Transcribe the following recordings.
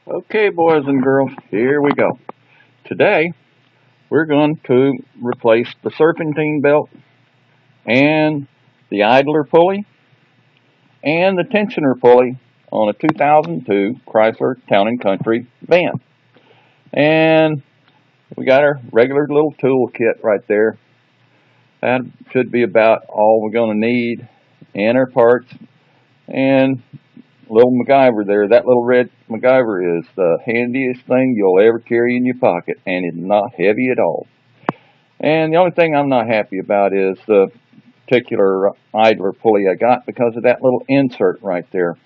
Okay, boys and girls, here we go. Today, we're going to replace the serpentine belt and the idler pulley and the tensioner pulley on a 2002 Chrysler Town & Country van. And we got our regular little tool kit right there. That should be about all we're going to need, and our parts, and little MacGyver there. That little red MacGyver is the handiest thing you'll ever carry in your pocket, and it's not heavy at all. And the only thing I'm not happy about is the particular idler pulley I got, because of that little insert right there.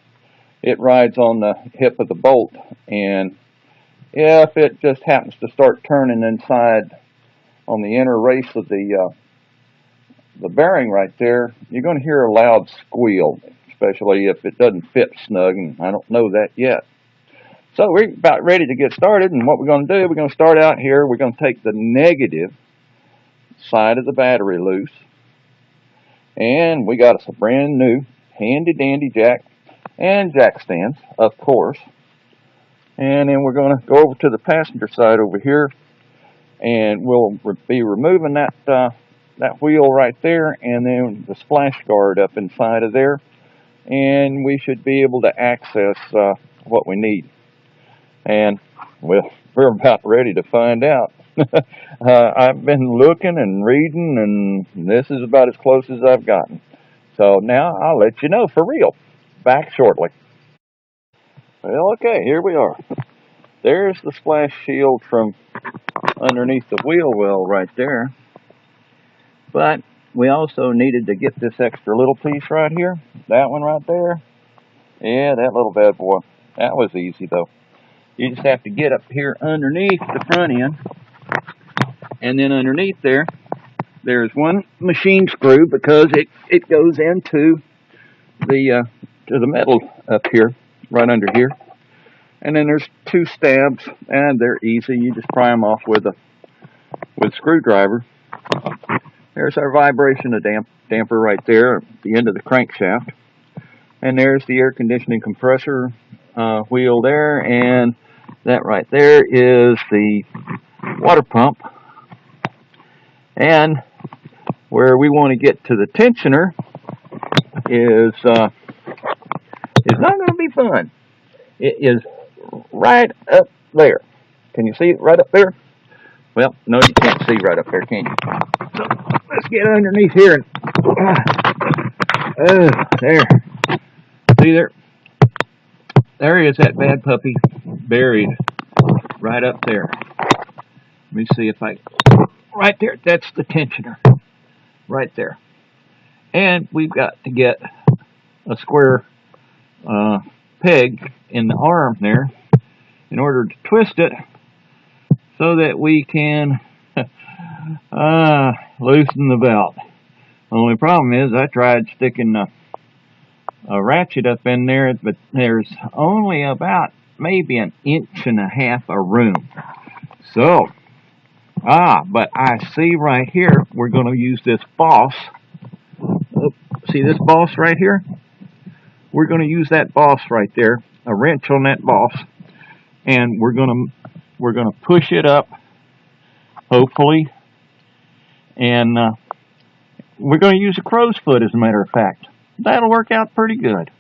It rides on the hip of the bolt, and if it just happens to start turning inside on the inner race of the bearing right there, you're going to hear a loud squeal, especially if it doesn't fit snug, and I don't know that yet. So we're about ready to get started, and what we're going to do, we're going to start out here. We're going to take the negative side of the battery loose, and we got us a brand new handy dandy jack and jack stands, of course. And then we're going to go over to the passenger side over here, and we'll be removing that wheel right there, and then the splash guard up inside of there, and we should be able to access what we need. And well, we're about ready to find out. I've been looking and reading, and this is about as close as I've gotten. So now I'll let you know for real. Back shortly. Well, okay, here we are. There's the splash shield from underneath the wheel well right there. But we also needed to get this extra little piece right here. That one right there. Yeah, that little bad boy. That was easy though. You just have to get up here underneath the front end. And then underneath there's one machine screw, because it goes into the to the metal up here, right under here. And then there's two stabs, and they're easy. You just pry them off with a screwdriver. There's our vibration damper right there at the end of the crankshaft. And there's the air conditioning compressor wheel there, and that right there is the water pump. And where we want to get to the tensioner is not going to be fun. It is right up there. Can you see it right up there? Well, no, you can't see right up there, can you? So let's get underneath here and there. See there? There is that bad puppy buried right up there. Let me see if right there, that's the tensioner. Right there. And we've got to get a square peg in the arm there in order to twist it so that we can loosen the belt. The only problem is I tried sticking a ratchet up in there, but there's only about maybe 1.5 inches of room. So, but I see right here, we're going to use this boss. Oh, see this boss right here? We're going to use that boss right there, a wrench on that boss, and we're going to push it up, hopefully, and we're going to use a crow's foot, as a matter of fact. That'll work out pretty good.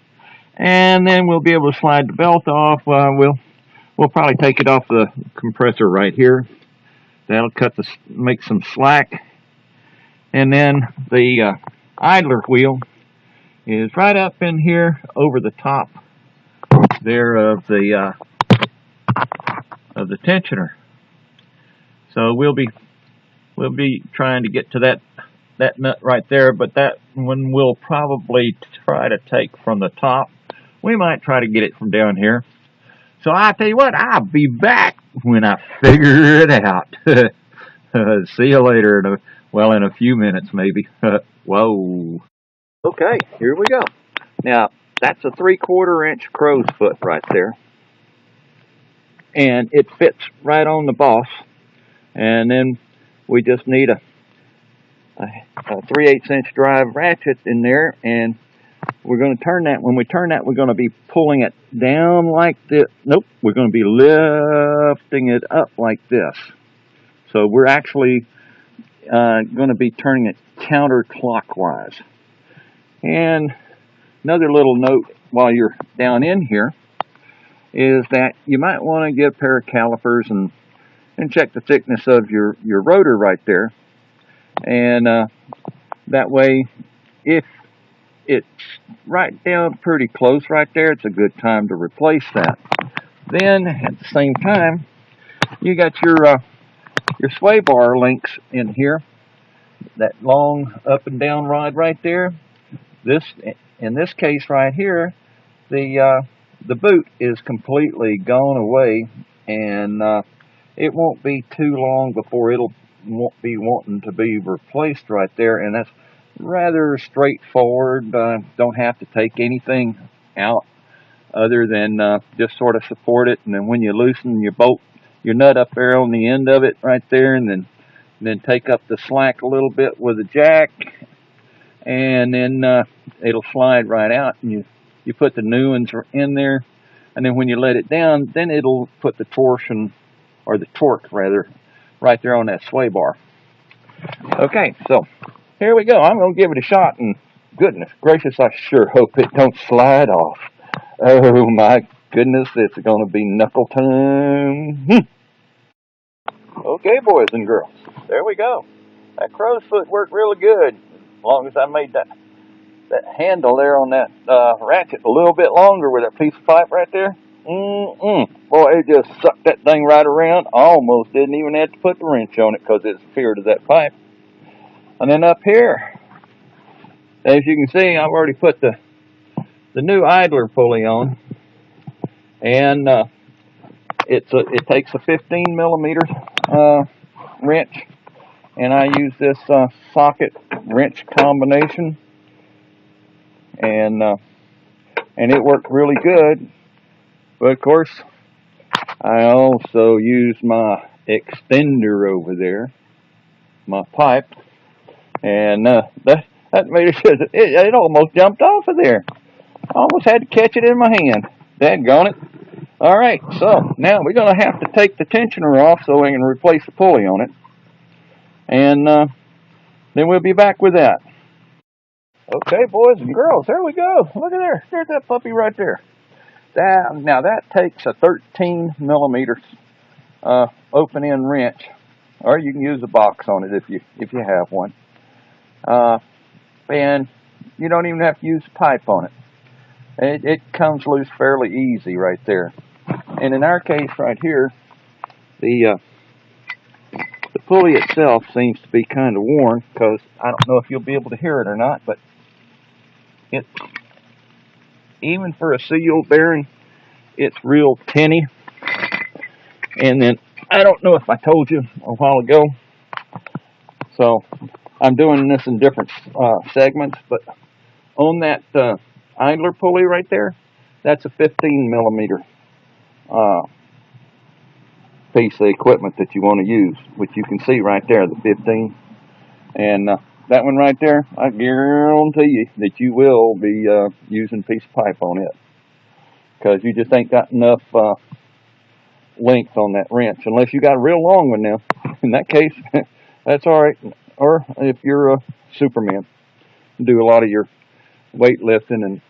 And then we'll be able to slide the belt off. We'll probably take it off the compressor right here. That'll make some slack. And then the idler wheel is right up in here over the top there of the tensioner. So we'll be trying to get to that nut right there, but that one we'll probably try to take from the top. We might try to get it from down here. So I tell you what, I'll be back when I figure it out. See you later in a few minutes maybe. Whoa. Okay, here we go. Now, that's a 3/4 inch crow's foot right there. And it fits right on the boss. And then we just need a 3/8 inch drive ratchet in there, and we're going to turn that. When we turn that, we're going to be pulling it down like this. Nope, we're going to be lifting it up like this. So we're actually going to be turning it counterclockwise. And another little note while you're down in here is that you might want to get a pair of calipers and check the thickness of your rotor right there. And that way, if it's right down pretty close right there, it's a good time to replace that. Then, at the same time, you got your sway bar links in here. That long up and down rod right there. In this case right here, the boot is completely gone away, and it won't be too long before it'll won't be wanting to be replaced right there, and that's rather straightforward. Don't have to take anything out other than just sort of support it, and then when you loosen your bolt, your nut up there on the end of it right there, and then take up the slack a little bit with a jack, and then it'll slide right out, and you put the new ones in there, and then when you let it down, then it'll put the torsion, or the torque rather, right there on that sway bar. Okay, so here we go. I'm going to give it a shot, and goodness gracious, I sure hope it don't slide off. Oh my goodness, it's going to be knuckle time. Okay, boys and girls, there we go. That crow's foot worked really good, as long as I made that handle there on that ratchet a little bit longer with that piece of pipe right there. Boy, it just sucked that thing right around. I almost didn't even have to put the wrench on it because it's feared of that pipe. And then up here, as you can see, I've already put the new idler pulley on, and it takes a 15 millimeter wrench, and I use this socket wrench combination, and it worked really good. But of course, I also use my extender over there, my pipe, and that made it almost jumped off of there. I almost had to catch it in my hand. Daggone it. All right, so now we're going to have to take the tensioner off so we can replace the pulley on it, and then we'll be back with that. Okay, boys and girls, there we go. Look at there. There's that puppy right there. Now that takes a 13 millimeter open-end wrench, or you can use a box on it if you have one. And you don't even have to use a pipe on it. It comes loose fairly easy right there. And in our case right here, the pulley itself seems to be kind of worn, because I don't know if you'll be able to hear it or not, but it's, even for a sealed bearing, it's real tinny. And then, I don't know if I told you a while ago, so I'm doing this in different segments, but on that idler pulley right there, that's a 15 millimeter piece of equipment that you want to use, which you can see right there, the 15. And that one right there, I guarantee you that you will be using a piece of pipe on it, because you just ain't got enough length on that wrench, unless you got a real long one now. In that case, that's all right. Or if you're a Superman, do a lot of your weightlifting and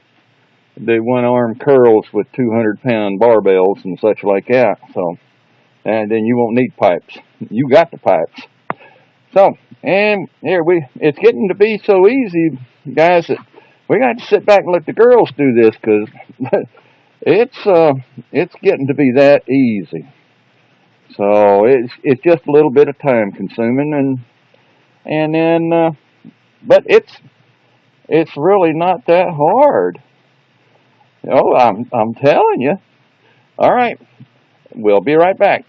do one-arm curls with 200-pound barbells and such like that. So, and then you won't need pipes. You got the pipes. So, and here it's getting to be so easy, guys, that we got to sit back and let the girls do this, because it's getting to be that easy. So it's just a little bit of time consuming, and then but it's really not that hard. Oh, I'm telling you. All right, we'll be right back.